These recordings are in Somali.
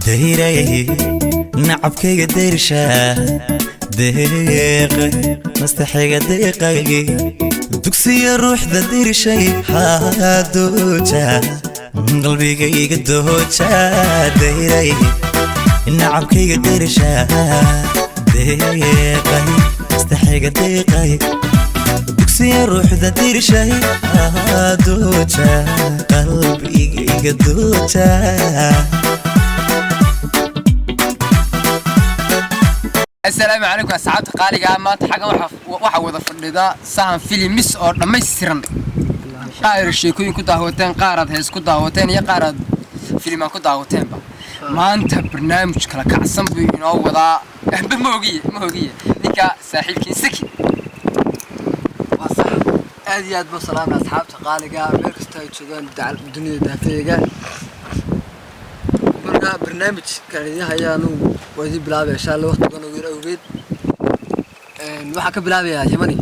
دهيري نعبكي ديرشا دقيقة مستحيق دقيقة دكسي الروح ذا دير شي هادوجا قلبي قدوجا دهيري نعبكي ديرشا دقيقة مستحيق دقيقة دكسي الروح ذا دير شي هادوجا قلبي قدوجا. السلام عليكم أصحاب قارئة ما تحقق وحوض فردا سهم فيلم مس أو لما يصيرن قارئ الشيكوين كده هوتين قارد هيس كده هوتين يقارد فيلم كده هوتين ما أنت برنامج كلا كعصم بينو وضع بموجية نيكا ساحل كيسكي وصح أديات بصلام أصحاب قارئة ميركستاي تشدون دع الدنيا دافية برنامج كان يهيانو وادي بلابي إن شاء الله وقت بنا وير أوريد نوحك بلابي يا يمني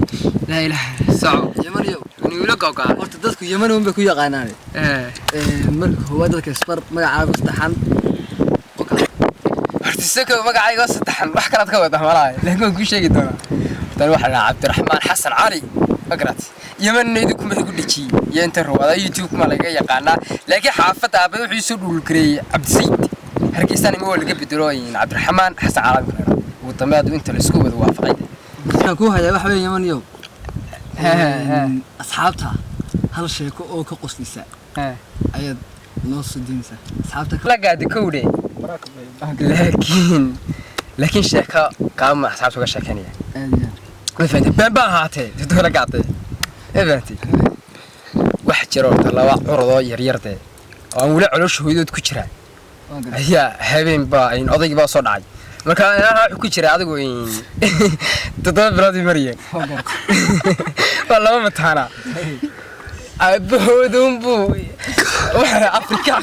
لا إله صعب يمني يو نقول لك أوكا وقت دتك يمني هم بيكون يقاناني مرك هو دتك سبر ما عارف استحن ارتسك ما قاعد يقص تحن wax kala ka wada malaay laakiin ku sheegi doona tan waxa la Cabdiraxmaan Xasan Cali magrat yamanaydu kuma igu dhiji iyo inta ruwada YouTube ma laga yaqaana laakiin xaafada aad wuxuu soo dhul kareeyay Cabdisiid hargeysan ima walaga beddelooyin Cabdiraxmaan Xasan Cali ugu dambeed inta la isku wada waafaqay dadka ku haya wax weyn yamaniyo asxaabta hal sheeko oo ka qoslaysa ayad noo sudinsa asxaabta la gaadi kowde لكن شيكا قام حسابته كشكنيه ما فهمت بان هاتي تدور قاطي فهمتي واحد جرو طلع عرضو يريرته oo wala culush hooyadod ku jira ayaa habeen baa in oday baa soo dhacay marka waxa ku jira adigu in todoba bilood mariyay wala ma taana abhoodun buu waxa Afrika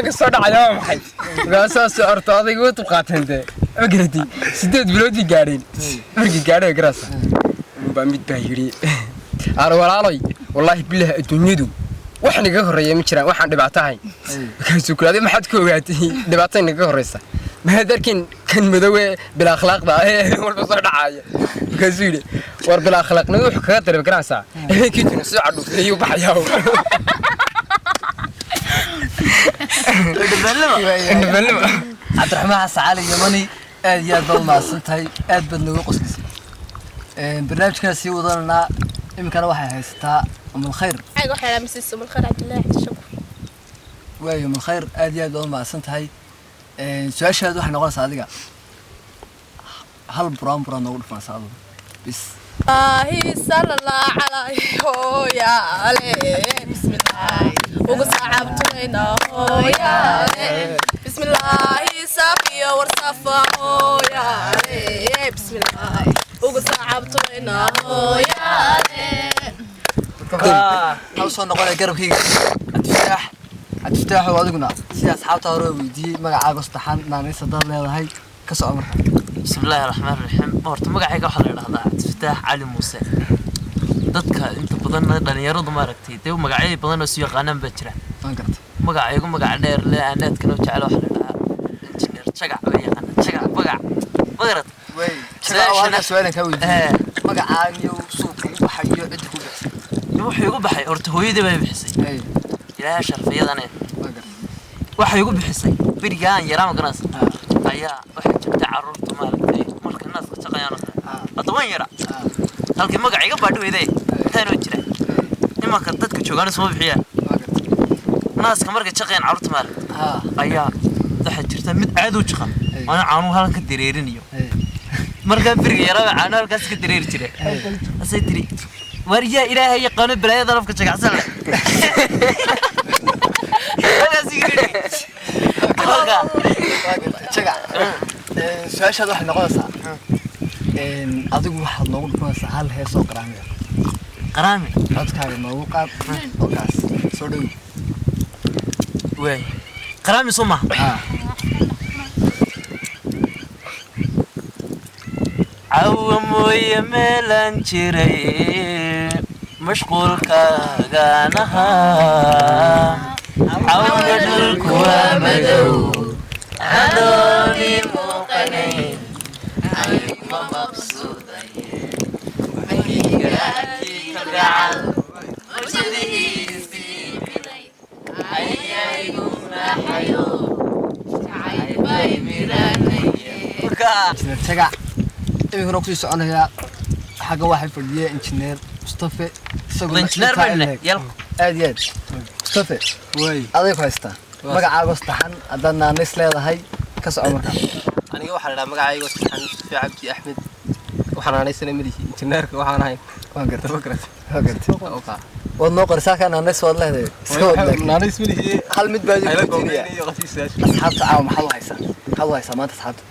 ka soo dhacay maxay gaasas orto adigu u qaatante agradi 8 bilood gaareen markii gaaray garasa baa mid baa yiri aan walaalay wallahi billahi adduunyadu wax naga horeeyay ma jiraan waxaan dhibaatahay kaasoo kale maxaad ku ogaatay dhibaatay naga horeysa ma darkin kan madow bila akhlaaqda walba soo dhacay kaasoo yiri war bila akhlaaqna wuxuu kaga darbi garanaysa kiituna soo cadhufay baxayaa عبد الرحمن حسن يمني أديات بالله سنتهي أد بدنا قصص برنامج كان سوى ضلنا يمكن واحد هيستا من الخير أيوة حلا مسيس من الخير عبد الله الشكر ويا من الخير أديات بالله سنتهي سؤال شهد واحد نقول صادقة هل برام نقول في صادق بس صلى الله عليه يا علي بسم الله وقصعبتنا يا علي بسم الله صافي ورصفا يا علي بسم الله وقصعبتنا يا علي هل صار نقول قرب هيك هتفتح وادقنا سيا أصحابته هرب يدي مقعد استحن ناني صدر لي هاي كسر أمر بسم الله الرحمن الرحيم ورت مقعيق waxa la yiraahdaa Abdulfataax Cali Muuse dadka inta badan dhalinyaradu ma aragtay day magacyo badan oo soo yaqaanaan ba jira aan gartay magacaygu magac dheer leh aanadkan oo jecel waxa la yiraahdaa injineer Jagac way yaqaan Jagac magarat way Jagac su'aalan ka weydiiyay magacaagu suuq waxayo cid ku baxay wuxuu igu baxay horta hooyadii bay bixisay ilaahay sharfiyadane waxa igu bixisay birigaan yaraan ganas ayaa waxa jirta carruurta maaragtay marka naas ka shaqeeyaan adoon yara halkii magaciga baadhweeday taano jira nimanka dadka joogan soo bixiyaan naaska marka shaqeeyaan carruurta maaragtay ayaa waxa jirta mid aad u jaqan ana caanu halka dareerinayo marka biriga yara caanu halkaas ka dareeri jiray asay tiri wariya ilaahay yaqaan balaayada lafka jagacsan leh Jagac su'aashaad waxay noqonaysaa adigu waxaad noogu dhufanaysaa hal hees oo qaraami codkaaga noogu qaad oo kaas soo dhow way qaraami soo ma عو مويه ميلان جيري مشغول كاغانها عودة الكوامدو عدوني موقنين عيما مبسوطين وحيقاتي كبعال وجدي سيبني عيايقنا حيو عيباي ميراني taga imikana kusii soconayaa xagga waxay fadhiya injineer Mustafa isagoo injineer bane yal aad iyo aad Mustafa way aday ku haystaa magacaaga saxan hadana nis leedahay ka soco markaa aniga waxaa la magacayga saxan Mustafa Cabdi Axmed waxaan aanaysanay madaxii injineerka waxaan ahay waan gartay wad noo qorsaa kana nis wad leedahay iska wad naanis madaxii hal mid baad ayla ku goobay tiiriyaa iyo qasiisaas asxaabta caawa maxaa u haysaa maanta asxaabta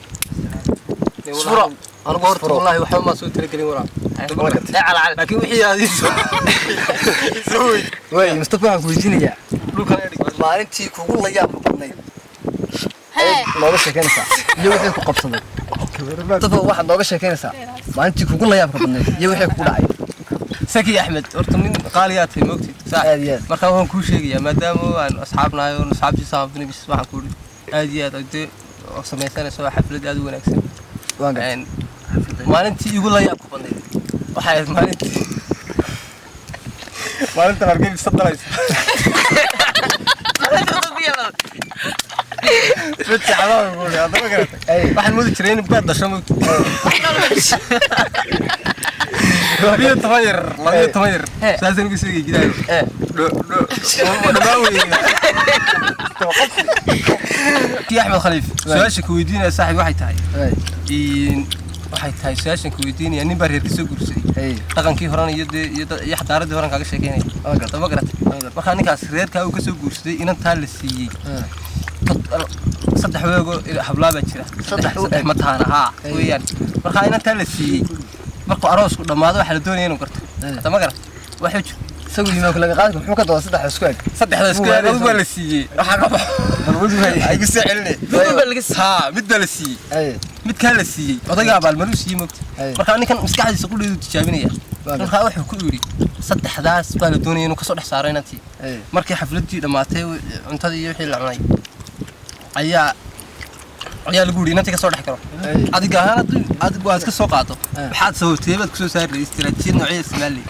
صورة أنا قلت والله وحنا ما سويت تلقى ورا لا على لكن وحي هذه سوي way Mustafa waxaan ku weydiinayaa maalintii kugu la yaab badnayd nooga sheekeynaysaa iyo wixii ku qabsaday Mustafa waxaad nooga sheekeynaysaa maalintii kugu la yaab badnayd iyo wixii ku dhacay سكي أحمد أرتمين قاليات في موقتي aad marka waan ku sheegaya maadaama aan asxaabnahay oo asxaabtii saabtay bis waxaan ku aad ay sameeysanayso xaflad aad u wanaagsan waan gacan maalintii igu la yaab badnayd waxay maalinta argay sadalays فتح على قولي هذا ما قلت واحد مودي ترين بقى ده شو لبيه تغير لازم يسوي كده يا احمد خليف سؤالك ويدينا صاحب واحد تاعي waxay tahay su'aashan ku weydiinaya nin baa reer ka soo guursaday dhaqankii horena iyo xadaaradii horan kaaga sheekeynay ma garatay marka ninkaas reerka uu ka soo guursaday inantaa la siiyey saddex weego hablaa baa jira saddex mataana haa weeyaan marka inantaa la siiyey markuu aroosku dhammaado waxa la doonaya inuu garto ma garatay waxay jir isagu yimaanku laga qaadku muxuu ka doodaa saddexda isku eg adigu baa la siiyey waxa ka baxo ay ku soo celinay mid baa la siiyey midkaa la siiyey odayga abaalmarin siiyey moogta marka ninkan maskaxdiisa qudheedu tijaabinaya marka wuxuu ku yiri saddexdaas baa la doonaya inuu ka soo dhex saaro inantii markii xafladii dhamaatay cuntada iyo wixii la cunay ayaa lagu yiri inantii ka soo dhex karo adiga ahaan adigu waad ka soo qaato waxaad soo teebad ku soo saari istiraatiijiyad noocyada Soomaaliya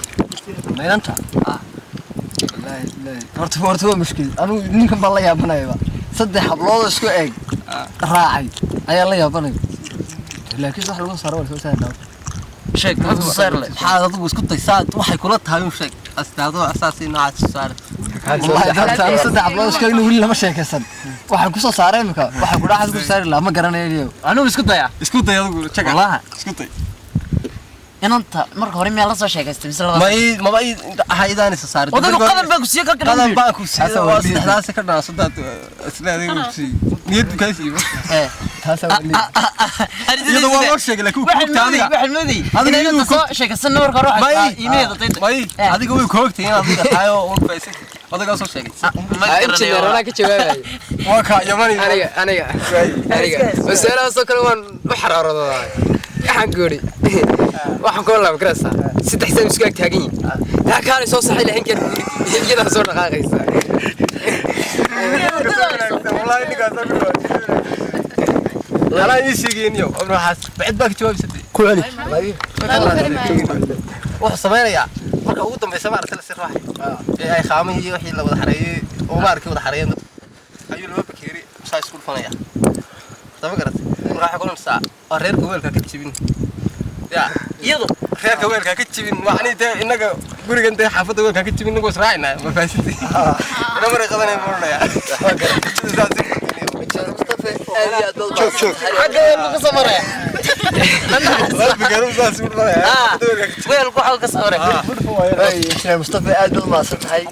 maynanta horta waa mushkil anu ninkan baa la yaabanayba saddex hablood isku eeg raacay ayaa la yaabanay laakiin wax lagu saaro soo saarnaa sheeg lagu saar leh maxaa adigu isku daysaad waxay kula tahay in sheeg astaado asaasi noocaad soo saar wallahi dadka saddex hablood isku eeg wili lama sheekaysan waxaan ku soo saaray imika waxa ku dhaxad ku saari lama garanayo anu isku day adigu check wallahi isku day inanta marka hore meel la soo sheekaystay mise la ma hay'adaan isa saaray wadada qadan baa ku siiyay ka qadan baa ku siiyay saddexdaas ka dhaasadaad isleedahay ku siiyay niyad ka siiyay taas wali iyada waa loo sheegay laakiin ku taadiga waxaan moodi adiga soo sheekaysan marka hore waxa iimayda tayda adiga way koogtay in adiga tahay oo faysan odaga soo sheegay ma garanay ka jawaabay waa ka yamani aniga wasaaradda soo kale waan u xaraaradaa waxaan goori waxaan ku laab garasa saddex sano isku ag taagan yihiin taa kaale soo saxay lahayn kar iyada soo dhaqaaqaysa wallahi nigaas ala isigiiniyo waxaas bacid baa ka jawaabsay ku celi wuxuu sameeyaa marka ugu dambaysa ma aragtay si raaxay ay qaamay iyo wixii la wada xareeyay oo ma arkay wada xareeyay ayuu laba bakeeri saa isku fanaya sama garatay marka waxa ku saa reerka weelka ka jibin ya iyadu reerka weelka ka jibin macnaheedu inaga gurigan day xaafada weelka ka jibin nagu israacina ma faasitay ina maray qadanay moornaya شوف حاجه lagu sameeyaa weel ku xal ka sameeyaa ay injineer Mustafa aad bad ma santahay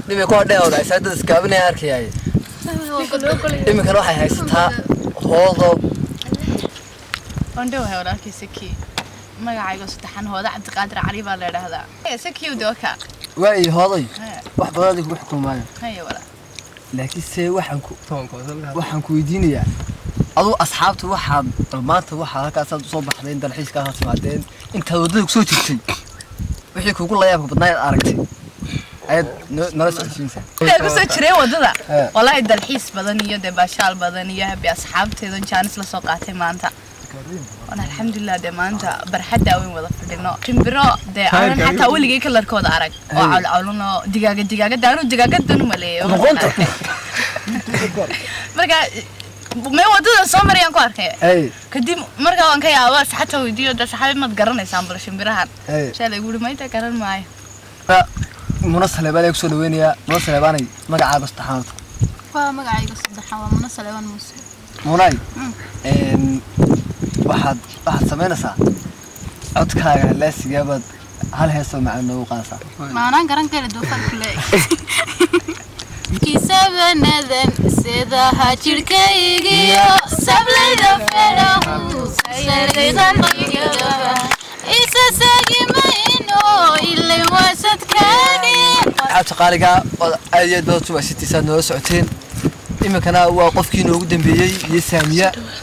nimay ku hadheeyay saadada iskaabinay arkayay imika waxay haysataa hoodo wandho waxa walaakay saki magacayga saddexan hooda Cabdiqaadir Cali baa la yiraahdaa saki u dooka way hooday wax badan ku xukumayo haye wala laakiin see waxaan ku weydiinayaa adu asxaabtu waxaad maanta waxa halkaas aad soo baxdeen dalxiiska aad timaadeen inta wadada ku soo jirtay wixii kugu la yaabka badnaa aragtay عاد نرس 20 سنة ku soo jiray wadada wallahi dalxiis badan iyo deebashaal badan iyo habi asxaabteedan jaanis la soo qaatay maanta wana alxamdulillah de maanta barxada weyn wada fadhino timbiro de aan hatta waligay kalarkooda arag oo cawlcawlano digaaga daanu digaagan maleeyo marka ma wadada soo marayaan ku arkay kadib marka waan ka yaabaa saxata weydiyo da saxaabad mad garanaysan bal shimbirahan shalay guri ma inta garan maayo منصة بالي كسر وينيا منصة باني مقعد استحانت magacayga saddexan waa Muna Salewaan Muuse مناي واحد سمينسا codkaaga la sigaabad hal heeso macna uu qaasa maanaan garan kale doofad kale kiisabanadan sida hajirkaygiyo sablayda farahu saylayda qiyaga isa sagimayno ilay wasadkaani abta qaaliga aad baad soo sitisaan noo socoteen imikana waa qofkii noogu dambeeyay iyo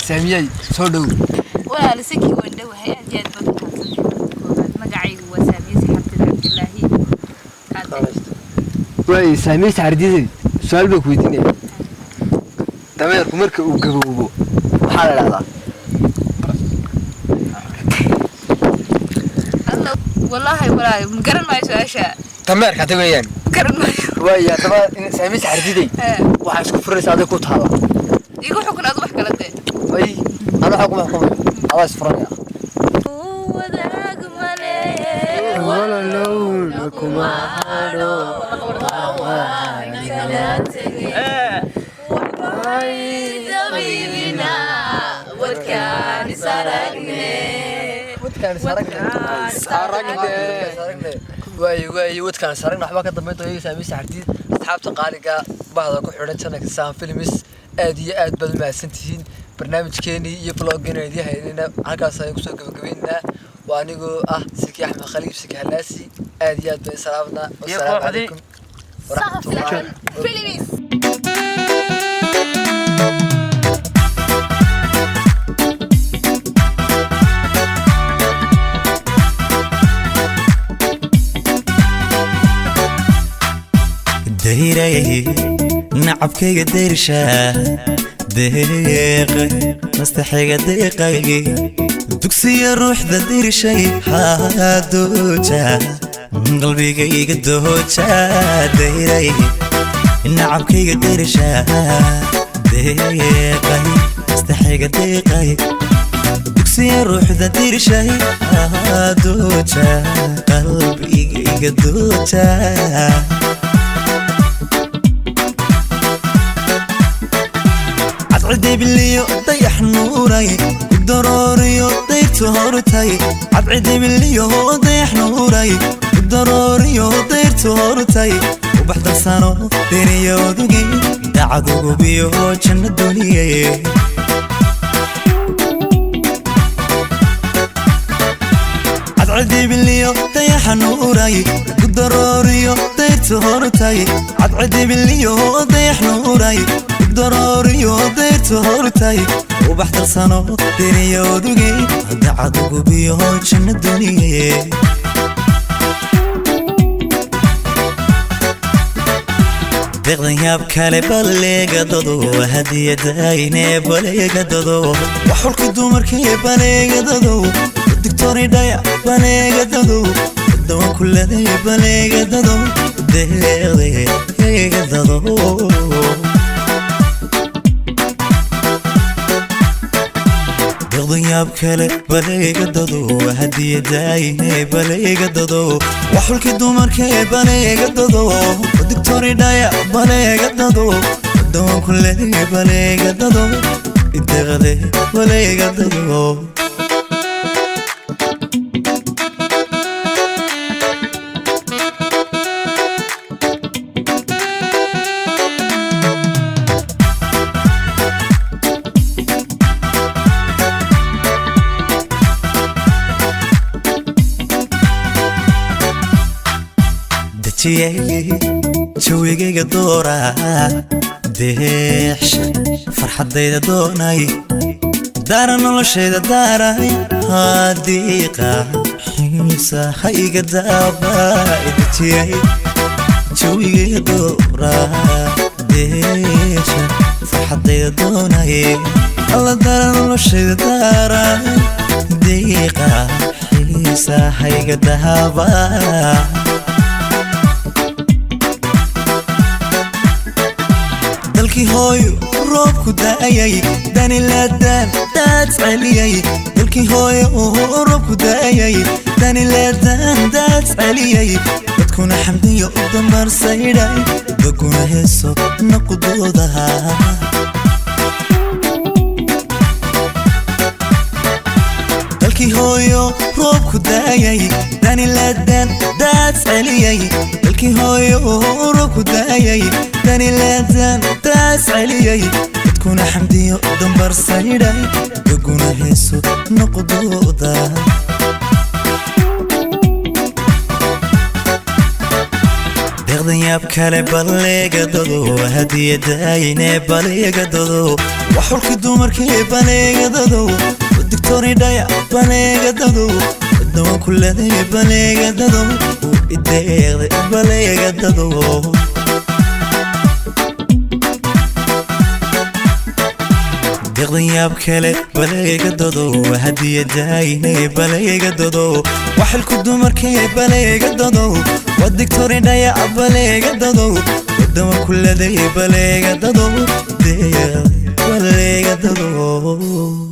saamiyay soo dhow walaal siki wanda wahay aad baad magacaygu waa saamiye saxabta Abdullaahi way saamiye saardidii su'aal baa ku weydiinaya dameerku marka uu gabowbo waxa la dhahdaa wallahi walaal ma garan maayo su'aasha dameerka tagayaan garan maayo way daba saamiye saardidii waxa isku furaysaa aday ku taala igu xukun aad wax kala de way ana xukuma Allah isfuraya wala lawlakum ahado wadkaan saragna waxba ka dambeynta iyaga saamiisa xardiid asxaabta qaaliga bahda ku xidhan channelka Sam Films aad iyo aad baad mahadsantihiin barnaamijkeeni iyo vloggeena idinhaynayna halkaas ayaan kusoo gabagabeynaa waa anigoo ah Siki Axmed Khaliif Siki Halaasi aad iyo aad bay salaamna wassalaamu calaykum warahmatullahi Films ديري نعبكي ديرشا دقيقة مستحيق دقيقة دكسي الروح ذا ديرشي هادوجا قلبي قيق دوجا ديري نعبكي ديرشا دقيقة مستحيق دقيقة دكسي الروح ذا ديرشي هادوجا قلبي قيق دوجا عبعدي بالليو ضيح نوراي الضروري ضيت هورتاي عبعدي بالليو ضيح نوراي الضروري ضيت هورتاي وبحضر سانو دينيو دوغي دعدو بيو جنة الدنيا عبعدي بالليو ضيح نوراي الضروري ضيت هورتاي عبعدي بالليو ضيح نوراي ضروري وديت هورتاي وبحضر سنو دنيا ودوغي دعدو بيو جنة الدنيا دغدن ياب كالي بليغ دودو هدية دايني بليغ دودو وحولك دومر كي بليغ دودو الدكتوري دايا بليغ دودو الدوان كل دي بليغ دودو دغدي دودو ياب كله بليغ دودو هدية دايني بليغ دودو وحولك دومر كي بليغ دودو الدكتوري دايا بليغ دودو الدوان كل دي بليغ دودو الدغدي بليغ دودو جويغيغا دورا ديحش فرحديدا دوناي دارا نولشيدا داراي هاديقا حيسا هايغا دابا jawiga doora deesha farxadayda doonaye alla dara noloshayda daara deeqa xiisa hayga dahaba dalkii hooyo roobku da'ayay dani laadaan daad celiyay dalkii hooyo roobku da'ayay dani laadaan daad celiyay dadkuna xamdiyo u damarsaydhay daguna heeso naqudoodaha dalkii hooyo roobku da'ayay dani laadaan daad celiyay dalkii hooyo roobku da'ayay dani laadaan daad celiyay dadkuna xamdiyo u damarsaydhay daguna heeso naqudoodaha deeqdan yaab kale baleega dado hadiyadayne baleega dado waxulki dumarkii baleega dado digtooni dhaya baleega dado dawa kuleday baleega dado ideeqda baleega dado deeqdan yaab kale baleega dado hadiyadayne baleega dado waxulki dumarkii baleega dado ودكتوري دايا بليغا دادو ودوا كل دايا بليغا دادو دايا بليغا دادو